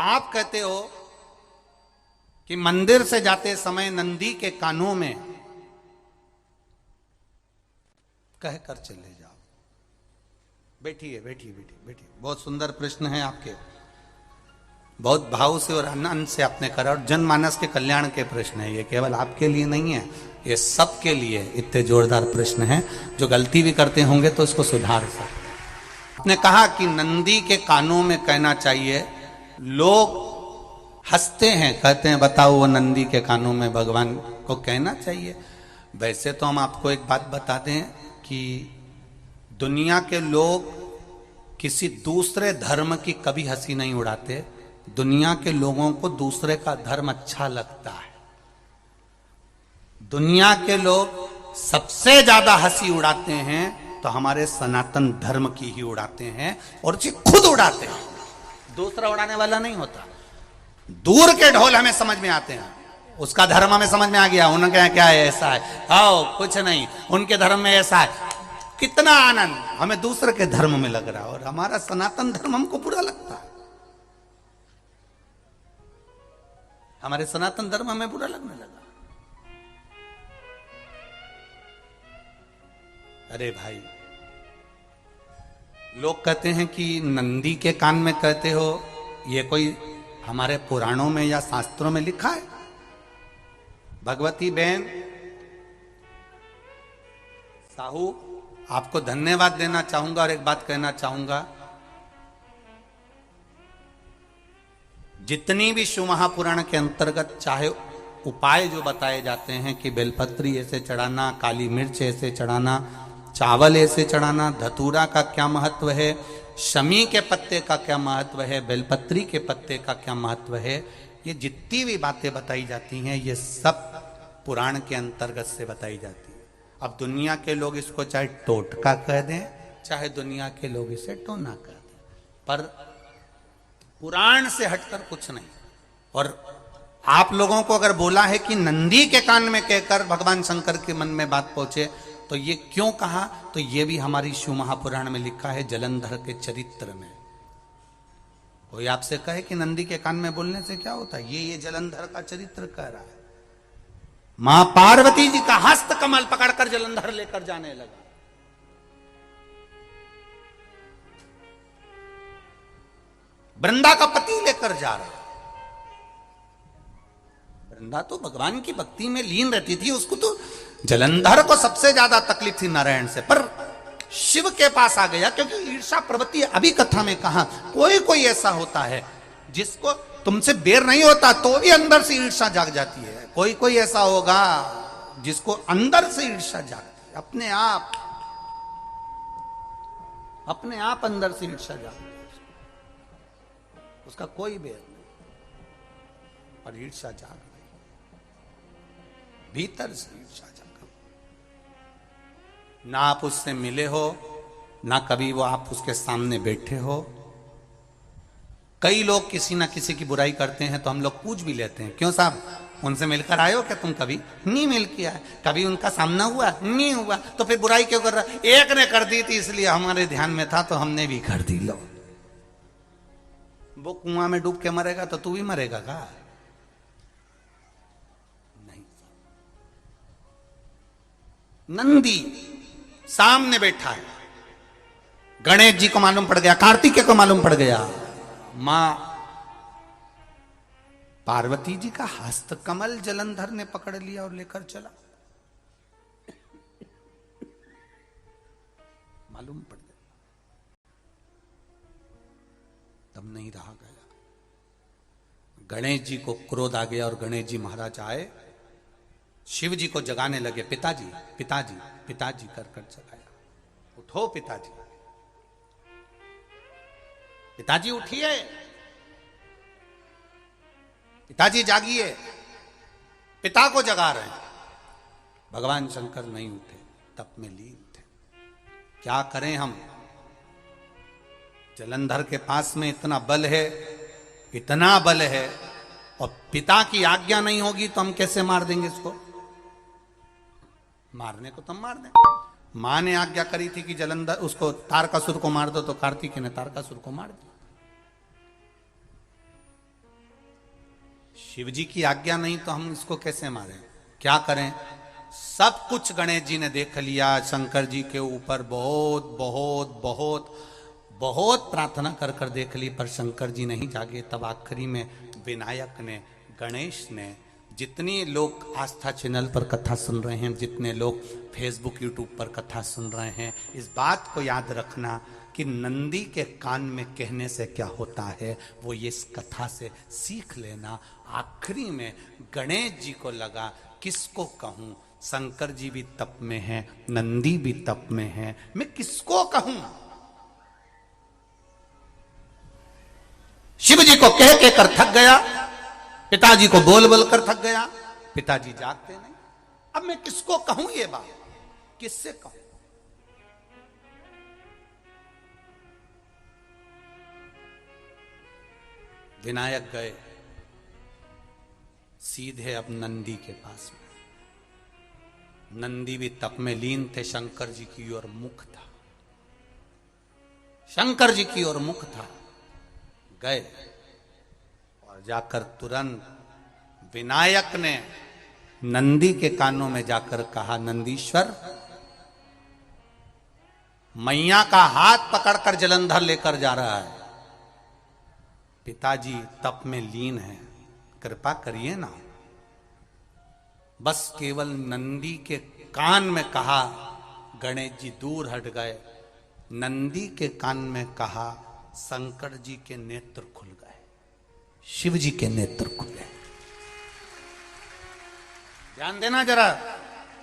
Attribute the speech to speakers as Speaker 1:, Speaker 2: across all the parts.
Speaker 1: आप कहते हो कि मंदिर से जाते समय नंदी के कानों में कहकर चले जाओ। बैठिए बैठिए बैठिए बैठिए। बहुत सुंदर प्रश्न है आपके, बहुत भाव से और आनंद से आपने करा, और जनमानस के कल्याण के प्रश्न है ये, केवल आपके लिए नहीं है, ये सबके लिए इतने जोरदार प्रश्न है। जो गलती भी करते होंगे तो इसको सुधार सकते। आपने कहा कि नंदी के कानों में कहना चाहिए। लोग हंसते हैं, कहते हैं बताओ वो नंदी के कानों में भगवान को कहना चाहिए। वैसे तो हम आपको एक बात बता दें कि दुनिया के लोग किसी दूसरे धर्म की कभी हंसी नहीं उड़ाते। दुनिया के लोगों को दूसरे का धर्म अच्छा लगता है। दुनिया के लोग सबसे ज्यादा हंसी उड़ाते हैं तो हमारे सनातन धर्म की ही उड़ाते हैं, और उसे खुद उड़ाते हैं, दूसरा उड़ाने वाला नहीं होता। दूर के ढोल हमें समझ में आते हैं, उसका धर्म हमें समझ में आ गया, उनके क्या है ऐसा है, आओ कुछ नहीं, उनके धर्म में ऐसा है, कितना आनंद हमें दूसरे के धर्म में लग रहा है, और हमारा सनातन धर्म हमको बुरा लगता है। हमारे सनातन धर्म हमें बुरा लगने लगा। अरे भाई, लोग कहते हैं कि नंदी के कान में कहते हो, ये कोई हमारे पुराणों में या शास्त्रों में लिखा है? भगवती बहन साहू, आपको धन्यवाद देना चाहूंगा और एक बात कहना चाहूंगा। जितनी भी शिव महापुराण के अंतर्गत चाहे उपाय जो बताए जाते हैं कि बेलपत्री ऐसे चढ़ाना, काली मिर्च ऐसे चढ़ाना, चावल ऐसे चढ़ाना, धतूरा का क्या महत्व है, शमी के पत्ते का क्या महत्व है, बेलपत्री के पत्ते का क्या महत्व है, ये जितनी भी बातें बताई जाती हैं ये सब पुराण के अंतर्गत से बताई जाती है। अब दुनिया के लोग इसको चाहे टोटका कह दें, चाहे दुनिया के लोग इसे टोना कह दें, पर पुराण से हटकर कुछ नहीं। और आप लोगों को अगर बोला है कि नंदी के कान में कहकर भगवान शंकर के मन में बात पहुंचे, तो ये क्यों कहा, तो ये भी हमारी शिव महापुराण में लिखा है, जलंधर के चरित्र में। कोई आपसे कहे कि नंदी के कान में बोलने से क्या होता है, ये जलंधर का चरित्र कह रहा है। मां पार्वती जी का हस्त कमल पकड़कर जलंधर लेकर जाने लगा। वृंदा का पति लेकर जा रहा। वृंदा तो भगवान की भक्ति में लीन रहती थी, उसको तो जलंधर को सबसे ज्यादा तकलीफ थी नारायण से, पर शिव के पास आ गया, क्योंकि ईर्षा प्रवृत्ति अभी कथा में कहा, कोई कोई ऐसा होता है जिसको तुमसे बेर नहीं होता तो भी अंदर से ईर्षा जाग जाती है। कोई कोई ऐसा होगा जिसको अंदर से ईर्षा जागती है, अपने आप अंदर से ईर्षा जागती है, उसका कोई बेर नहीं, और ईर्षा जाग रही, भीतर से ईर्षा जाग। ना आप उससे मिले हो, ना कभी वो आप उसके सामने बैठे हो। कई लोग किसी ना किसी की बुराई करते हैं तो हम लोग पूछ भी लेते हैं, क्यों साहब उनसे मिलकर आए हो क्या तुम? कभी नहीं मिल किया है, कभी उनका सामना हुआ नहीं हुआ, तो फिर बुराई क्यों कर रहा? एक ने कर दी थी इसलिए हमारे ध्यान में था तो हमने भी कर दी। लो, वो कुआं में डूब के मरेगा तो तू भी मरेगा का? नहीं। नंदी सामने बैठा है, गणेश जी को मालूम पड़ गया, कार्तिकेय को मालूम पड़ गया, मां पार्वती जी का हस्त कमल जलंधर ने पकड़ लिया और लेकर चला। मालूम पड़ गया, तब नहीं रहा गया। गणेश जी को क्रोध आ गया और गणेश जी महाराज आए, शिव जी को जगाने लगे। पिताजी पिताजी पिताजी कर कर जगाया, उठो पिताजी, पिताजी उठिए, पिताजी जागिए। पिता को जगा रहे हैं। भगवान शंकर नहीं उठे, तप में लीन थे। क्या करें हम? जलंधर के पास में इतना बल है, इतना बल है, और पिता की आज्ञा नहीं होगी तो हम कैसे मार देंगे इसको? मारने को तो हम मार देंगे। मां ने आज्ञा करी थी कि जलंधर उसको तारकासुर को मार दो, तो कार्तिकेय ने तारकासुर को मार दिया। शिव जी की आज्ञा नहीं तो हम इसको कैसे मारें? क्या करें? सब कुछ गणेश जी ने देख लिया, शंकर जी के ऊपर बहुत बहुत बहुत बहुत प्रार्थना कर कर देख ली, पर शंकर जी नहीं जागे। तब आखिरी में विनायक ने, गणेश ने, जितनी लोग आस्था चैनल पर कथा सुन रहे हैं, जितने लोग फेसबुक यूट्यूब पर कथा सुन रहे हैं, इस बात को याद रखना कि नंदी के कान में कहने से क्या होता है वो ये इस कथा से सीख लेना। आखिरी में गणेश जी को लगा किसको कहूं, शंकर जी भी तप में हैं, नंदी भी तप में हैं, मैं किसको कहूं? शिव जी को कह के कर थक गया, पिताजी को बोल बोल कर थक गया, पिताजी जागते नहीं। अब मैं किसको कहूं ये बात, किससे कहूं? विनायक गए सीधे अब नंदी के पास में। नंदी भी तप में लीन थे, शंकर जी की ओर मुख था, शंकर जी की ओर मुख था। गए और जाकर तुरंत विनायक ने नंदी के कानों में जाकर कहा, नंदीश्वर, मैया का हाथ पकड़कर जलंधर लेकर जा रहा है, पिताजी तप में लीन है, कृपा करिए ना। बस केवल नंदी के कान में कहा, गणेश जी दूर हट गए। नंदी के कान में कहा, शंकर जी के नेत्र खुल गए, शिव जी के नेत्र खुले। ध्यान देना जरा,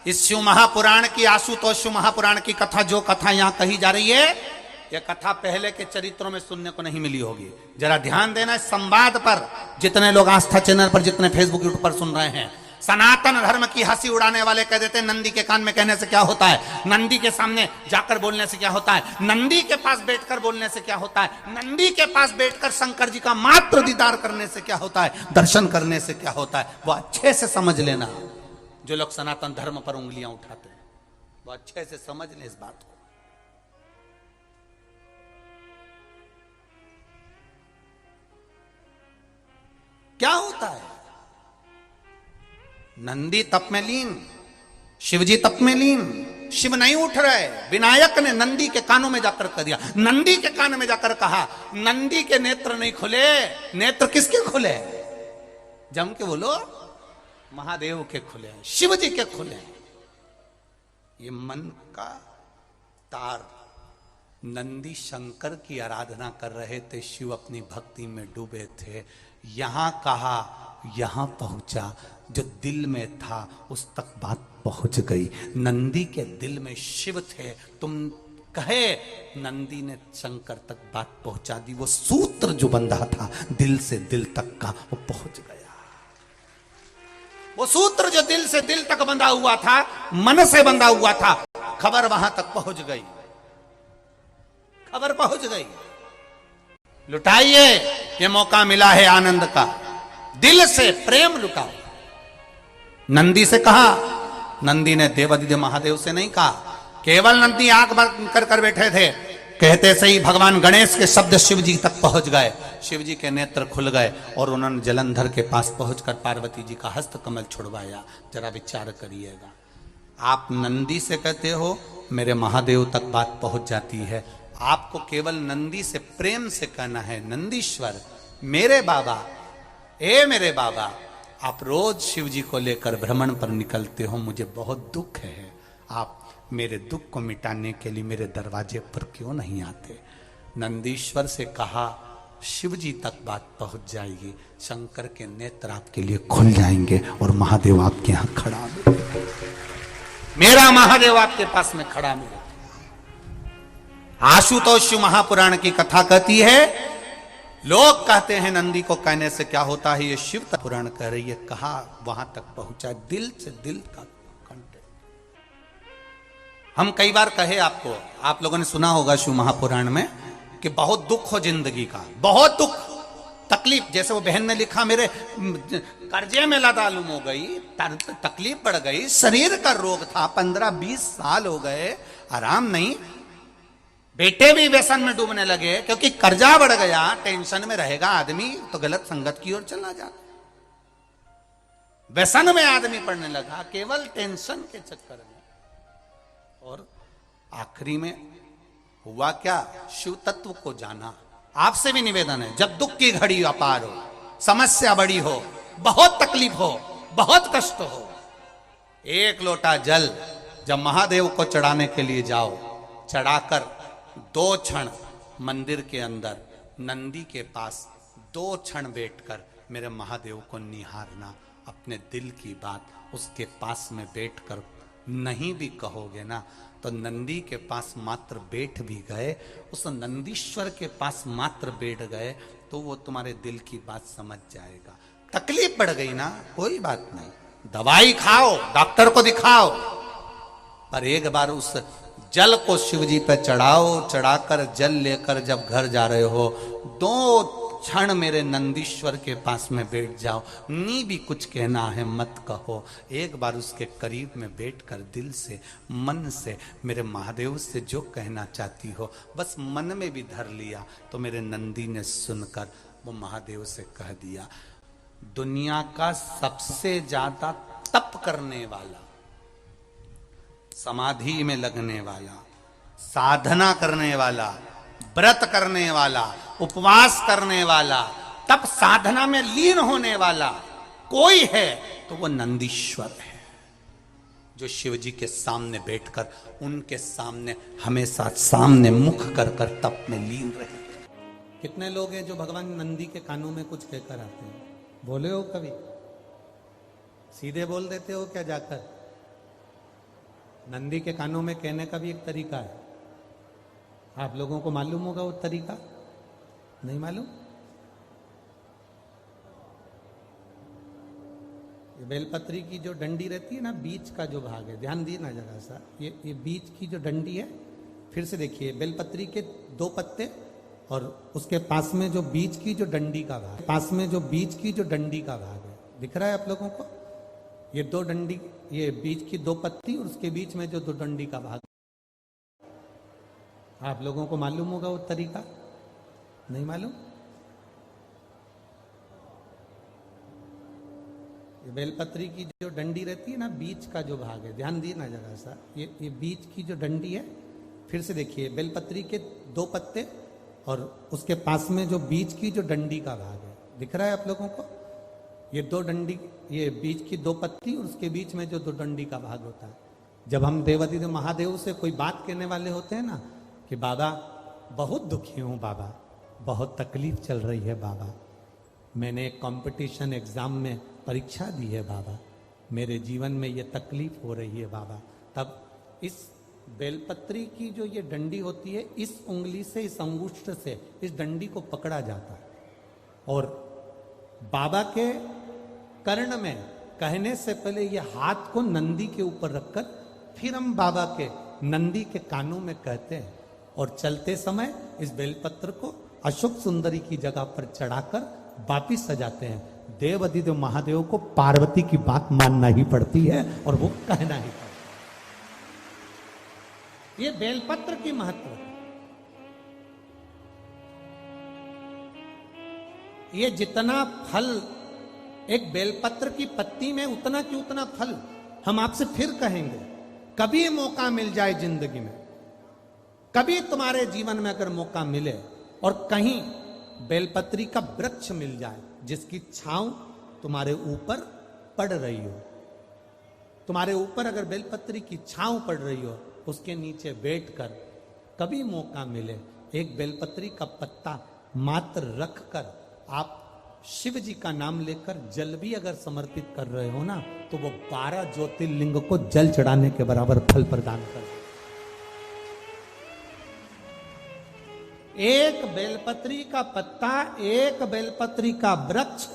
Speaker 1: इस शिव महापुराण की, आशुतोष शिव महापुराण की कथा, जो कथा यहां कही जा रही है, यह कथा पहले के चरित्रों में सुनने को नहीं मिली होगी। जरा ध्यान देना इस संवाद पर, जितने लोग आस्था चैनल पर, जितने फेसबुक यूट्यूब पर सुन रहे हैं। सनातन धर्म की हंसी उड़ाने वाले कह देते हैं नंदी के कान में कहने से क्या होता है, नंदी के सामने जाकर बोलने से क्या होता है, नंदी के पास बैठकर बोलने से क्या होता है, नंदी के पास बैठकर शंकर जी का मात्र दीदार करने से क्या होता है, दर्शन करने से क्या होता है। वो अच्छे से समझ लेना, जो लोग सनातन धर्म पर उंगलियां उठाते हैं, वो अच्छे से समझ लें इस बात को। क्या होता है? नंदी तप में लीन, शिवजी तप में लीन, शिव नहीं उठ रहे। विनायक ने नंदी के कानों में जाकर कह दिया, नंदी के कान में जाकर कहा, नंदी के नेत्र नहीं खुले। नेत्र किसके खुले? जम के बोलो, महादेव के खुले, शिव जी के खुले। ये मन का तार। नंदी शंकर की आराधना कर रहे थे, शिव अपनी भक्ति में डूबे थे। यहां कहा, यहां पहुंचा, जो दिल में था उस तक बात पहुंच गई। नंदी के दिल में शिव थे, तुम कहे, नंदी ने शंकर तक बात पहुंचा दी। वो सूत्र जो बंधा था दिल से दिल तक का, वो पहुंच गया। वो सूत्र जो दिल से दिल तक बंधा हुआ था, मन से बंधा हुआ था, खबर वहां तक पहुंच गई, खबर पहुंच गई। लुटाइए, ये मौका मिला है आनंद का, दिल से प्रेम लुटाओ। नंदी से कहा, नंदी ने देवादिदेव महादेव से नहीं कहा। केवल नंदी आंख बंद कर कर बैठे थे, कहते सही भगवान गणेश के शब्द शिव जी तक पहुंच गए। शिव जी के नेत्र खुल गए और उन्होंने जलंधर के पास पहुंचकर पार्वती जी का हस्त कमल छुड़वाया। जरा विचार करिएगा, आप नंदी से कहते हो मेरे महादेव तक बात पहुंच जाती है। आपको केवल नंदी से प्रेम से कहना है, नंदीश्वर मेरे बाबा, ए मेरे बाबा, आप रोज शिव जी को लेकर भ्रमण पर निकलते हो, मुझे बहुत दुख है, आप मेरे दुख को मिटाने के लिए मेरे दरवाजे पर क्यों नहीं आते? नंदीश्वर से कहा, शिव जी तक बात पहुंच जाएगी, शंकर के नेत्र आपके लिए खुल जाएंगे और महादेव आपके यहां खड़ा मिलेगा, मेरा महादेव आपके पास में खड़ा मिलेगा। आशुतोष महापुराण की कथा कहती है, लोग कहते हैं नंदी को कहने से क्या होता है, ये शिव पुराण कह रही है, कहा वहां तक पहुंचा, दिल से दिल का कंटेंट। हम कई बार कहे आपको, आप लोगों ने सुना होगा शिव महापुराण में कि बहुत दुख हो जिंदगी का, बहुत दुख तकलीफ। जैसे वो बहन ने लिखा, मेरे कर्जे में लदालुम हो गई, तकलीफ बढ़ गई, शरीर का रोग था, 15-20 साल हो गए, आराम नहीं, बेटे भी व्यसन में डूबने लगे क्योंकि कर्जा बढ़ गया। टेंशन में रहेगा आदमी तो गलत संगत की ओर चला जाता। व्यसन में आदमी पड़ने लगा, केवल टेंशन के चक्कर में। और आखिरी में हुआ क्या? शिव तत्व को जाना। आपसे भी निवेदन है, जब दुख की घड़ी अपार हो, समस्या बड़ी हो, बहुत तकलीफ हो, बहुत कष्ट हो, एक लोटा जल जब महादेव को चढ़ाने के लिए जाओ, चढ़ाकर 2 क्षण मंदिर के अंदर नंदी के पास 2 क्षण बैठकर मेरे महादेव को निहारना। अपने दिल की बात उसके पास में बैठकर नहीं भी कहोगे ना, तो नंदी के पास मात्र बैठ भी गए, उस नंदीश्वर के पास मात्र बैठ गए, तो वो तुम्हारे दिल की बात समझ जाएगा। तकलीफ बढ़ गई ना, कोई बात नहीं, दवाई खाओ, डॉक्टर को दिखाओ, पर एक बार उस जल को शिव जी पे चढ़ाओ। चढ़ाकर जल लेकर जब घर जा रहे हो, 2 क्षण मेरे नंदीश्वर के पास में बैठ जाओ। नी भी कुछ कहना है मत कहो, एक बार उसके करीब में बैठकर दिल से, मन से मेरे महादेव से जो कहना चाहती हो, बस मन में भी धर लिया, तो मेरे नंदी ने सुनकर वो महादेव से कह दिया, दुनिया का सबसे ज्यादा तप करने वाला, समाधि में लगने वाला, साधना करने वाला, व्रत करने वाला, उपवास करने वाला, तप साधना में लीन होने वाला कोई है तो वो नंदीश्वर है, जो शिव जी के सामने बैठकर उनके सामने हमेशा सामने मुख कर कर तप में लीन रहे। कितने लोग हैं जो भगवान नंदी के कानों में कुछ कहकर आते हैं? बोले हो कभी? सीधे बोल देते हो क्या जाकर? नंदी के कानों में कहने का भी एक तरीका है, आप लोगों को मालूम होगा वो तरीका? नहीं मालूम? ये बेलपत्री की जो डंडी रहती है ना, बीच का जो भाग है, ध्यान दिए ना जरा सा, ये बीच की जो डंडी है, फिर से देखिए, बेलपत्री के 2 पत्ते और उसके पास में जो बीच की जो डंडी का भाग, पास में जो बीच की जो डंडी का भाग है, दिख रहा है आप लोगों को? ये 2 डंडी, ये बीच की 2 पत्ती और उसके बीच में जो 2 डंडी का भाग, आप लोगों को मालूम होगा वो तरीका? नहीं मालूम? ये बेलपत्री की जो डंडी रहती है ना, बीच का जो भाग है, ध्यान दिए ना जरा सा, ये बीच की जो डंडी है, फिर से देखिए, बेलपत्री के 2 पत्ते और उसके पास में जो बीच की जो डंडी का भाग है, दिख रहा है आप लोगों को? ये 2 डंडी, ये बीच की 2 पत्ती और उसके बीच में जो 2 डंडी का भाग होता है। जब हम देवाधिदेव महादेव से कोई बात कहने वाले होते हैं ना, कि बाबा बहुत दुखी हूं, बाबा बहुत तकलीफ चल रही है, बाबा मैंने एक कंपटीशन एग्जाम में परीक्षा दी है, बाबा मेरे जीवन में ये तकलीफ हो रही है, बाबा, तब इस बेलपत्री की जो ये डंडी होती है, इस उंगली से, इस अंगुष्ठ से इस डंडी को पकड़ा जाता है और बाबा के कर्ण में कहने से पहले ये हाथ को नंदी के ऊपर रखकर फिर हम बाबा के नंदी के कानों में कहते हैं और चलते समय इस बेलपत्र को अशोक सुंदरी की जगह पर चढ़ाकर वापिस सजाते हैं। देव अधिदेव महादेव को पार्वती की बात मानना ही पड़ती है और वो कहना ही पड़ता है। ये बेलपत्र की महत्व है। ये जितना फल एक बेलपत्र की पत्ती में, उतना की उतना फल हम आपसे फिर कहेंगे। कभी मौका मिल जाए जिंदगी में, कभी तुम्हारे जीवन में अगर मौका मिले और कहीं बेलपत्री का वृक्ष मिल जाए जिसकी छांव तुम्हारे ऊपर पड़ रही हो, तुम्हारे ऊपर अगर बेलपत्री की छांव पड़ रही हो, उसके नीचे बैठकर कभी मौका मिले, एक बेलपत्री का पत्ता मात्र रखकर आप शिव जी का नाम लेकर जल भी अगर समर्पित कर रहे हो ना, तो वो 12 ज्योतिर्लिंग को जल चढ़ाने के बराबर फल प्रदान कर। एक बेलपत्री का पत्ता, एक बेलपत्री का वृक्ष,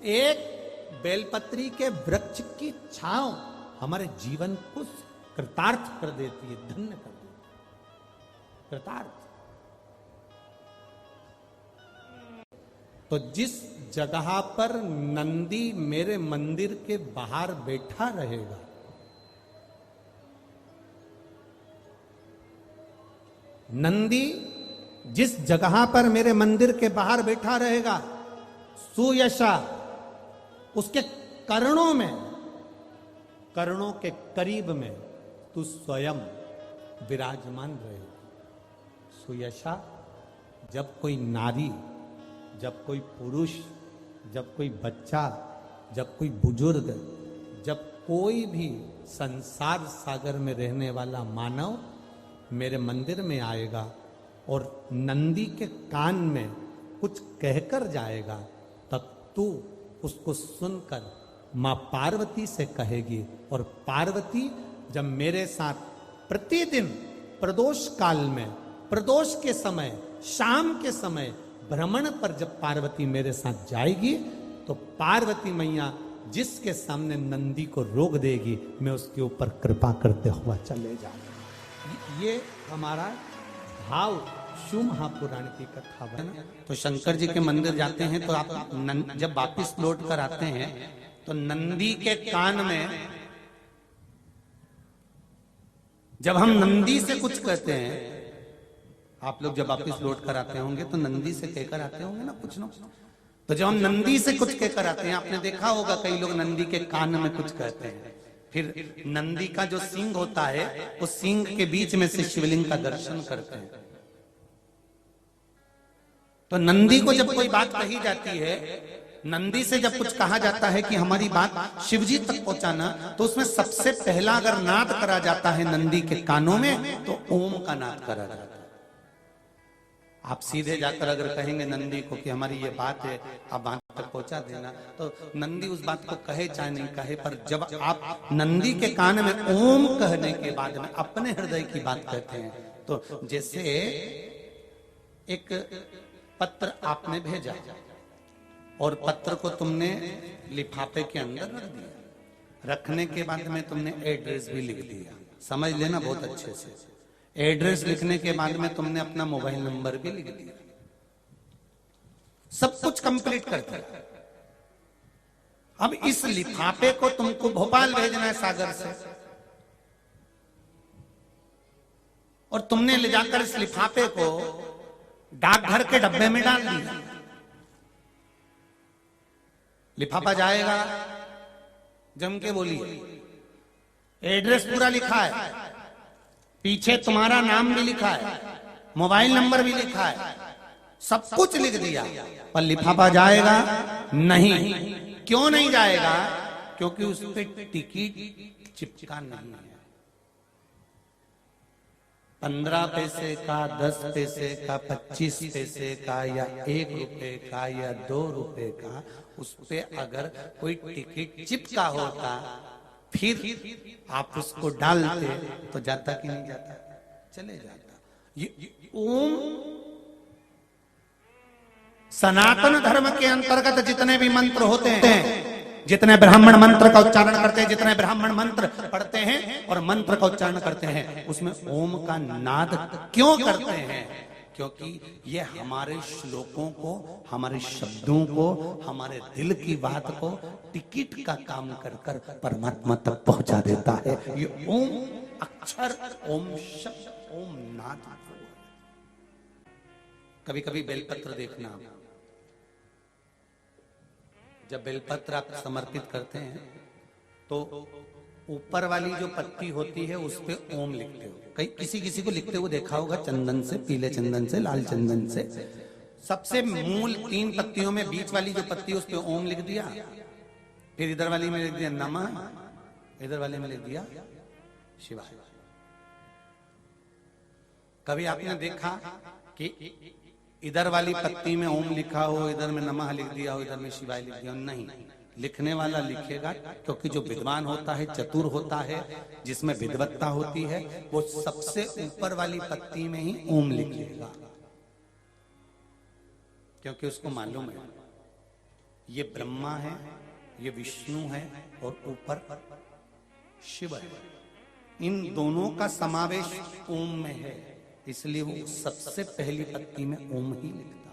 Speaker 1: एक बेलपत्री के वृक्ष की छांव हमारे जीवन को कृतार्थ कर देती है, धन्य कर देती है, कृतार्थ। तो जिस जगह पर नंदी मेरे मंदिर के बाहर बैठा रहेगा, नंदी जिस जगह पर मेरे मंदिर के बाहर बैठा रहेगा, सुयशा उसके करणों में, करणों के करीब में तू स्वयं विराजमान रहे। सुयशा, जब कोई नारी, जब कोई पुरुष, जब कोई बच्चा, जब कोई बुजुर्ग, जब कोई भी संसार सागर में रहने वाला मानव मेरे मंदिर में आएगा और नंदी के कान में कुछ कहकर जाएगा, तब तू उसको सुनकर मां पार्वती से कहेगी। और पार्वती जब मेरे साथ प्रतिदिन प्रदोष काल में, प्रदोष के समय, शाम के समय भ्रमण पर जब पार्वती मेरे साथ जाएगी, तो पार्वती मैया जिसके सामने नंदी को रोक देगी, मैं उसके ऊपर कृपा करते हुआ चले जाऊंगा। ये हमारा भाव शिव महापुराण की कथा है। तो शंकर जी के मंदिर जाते हैं तो आप जब वापिस लौट कर आते हैं तो नंदी के कान में, जब हम नंदी से कुछ कहते हैं, आप लोग जब वापिस लौट कर आते होंगे तो नंदी से कहकर आते होंगे ना कुछ ना। तो जब हम नंदी से कुछ कहकर आते हैं, आपने देखा होगा कई लोग नंदी के कान में कुछ कहते हैं, फिर नंदी का जो सींग होता है उस सींग के बीच में से शिवलिंग का दर्शन करते हैं। तो नंदी को जब कोई बात कही जाती है, नंदी से जब कुछ कहा जाता है कि हमारी बात शिवजी तक पहुंचाना, तो उसमें सबसे पहला अगर नाद करा जाता है नंदी के कानों में, तो ओम का नाद करा जाता है। आप सीधे जाकर अगर कहेंगे नंदी को कि हमारी ये बात है, आप वहां तक पहुंचा देना, तो नंदी उस बात को कहे चाहे नहीं कहे, पर जब आप नंदी के कान में ओम कहने के बाद में अपने हृदय की बात कहते हैं, तो जैसे एक पत्र आपने भेजा और पत्र को तुमने लिफाफे के अंदर रख दिया, रखने के बाद में तुमने एड्रेस भी लिख दिया, समझ लेना बहुत अच्छे से। एड्रेस लिखने के बाद में तुमने अपना मोबाइल नंबर भी लिख दिया, सब कुछ कंप्लीट कर दिया। अब इस लिफाफे को तुमको भोपाल भेजना है सागर से, और तुमने ले जाकर इस लिफाफे को डाकघर के डब्बे में डाल दिया। लिफाफा जाएगा, जम के बोलिए, एड्रेस पूरा लिखा है, पीछे तुम्हारा नाम भी लिखा है, मोबाइल नंबर भी लिखा है, सब कुछ लिख दिया, पर लिफाफा जाएगा नहीं। क्यों नहीं जाएगा? क्योंकि उस पर टिकट चिपका नहीं है। 15 पैसे का, 10 पैसे का, 25 पैसे का, या 1 रुपए का, या 2 रुपए का, उस पे अगर कोई टिकट चिपका होता, फिर आप उसको डालते तो जाता कि नहीं जाता? चले जाता। ये ओम सनातन धर्म के अंतर्गत जितने भी मंत्र होते हैं, जितने ब्राह्मण मंत्र का उच्चारण करते हैं, जितने ब्राह्मण मंत्र पढ़ते हैं और मंत्र का उच्चारण करते हैं, उसमें ओम का नाद क्यों करते हैं? क्योंकि ये हमारे श्लोकों को, हमारे शब्दों को, हमारे दिल की बात को टिकट का काम कर कर परमात्मा तक पहुंचा देता है। ये ओम अक्षर, ओम शब्द, ओम नाद। कभी कभी बेलपत्र देखना, जब बेलपत्र आप समर्पित करते हैं तो ऊपर वाली जो पत्ती होती है उस पे ओम लिखते हो। कई किसी को लिखते हुए देखा होगा, चंदन से, पीले चंदन से, लाल चंदन से। सबसे मूल 3 पत्तियों में बीच वाली जो पत्ती है उस पे ओम लिख दिया, फिर इधर वाली में लिख दिया नमः, इधर वाले में लिख दिया शिवाय। कभी आपने देखा कि इधर वाली पत्ती में ओम लिखा हो, इधर में नमः लिख दिया हो, इधर में शिवाय लिख दिया हो? नहीं, लिखने वाला लिखेगा, क्योंकि जो विद्वान होता है, चतुर होता है, जिसमें विद्वत्ता होती है, वो सबसे ऊपर वाली पत्ती में ही ओम लिखेगा, क्योंकि उसको मालूम है ये ब्रह्मा है, ये विष्णु है और ऊपर शिव है। इन दोनों का समावेश ओम में है, इसलिए वो सबसे पहली पत्ती में ओम ही लिखता है।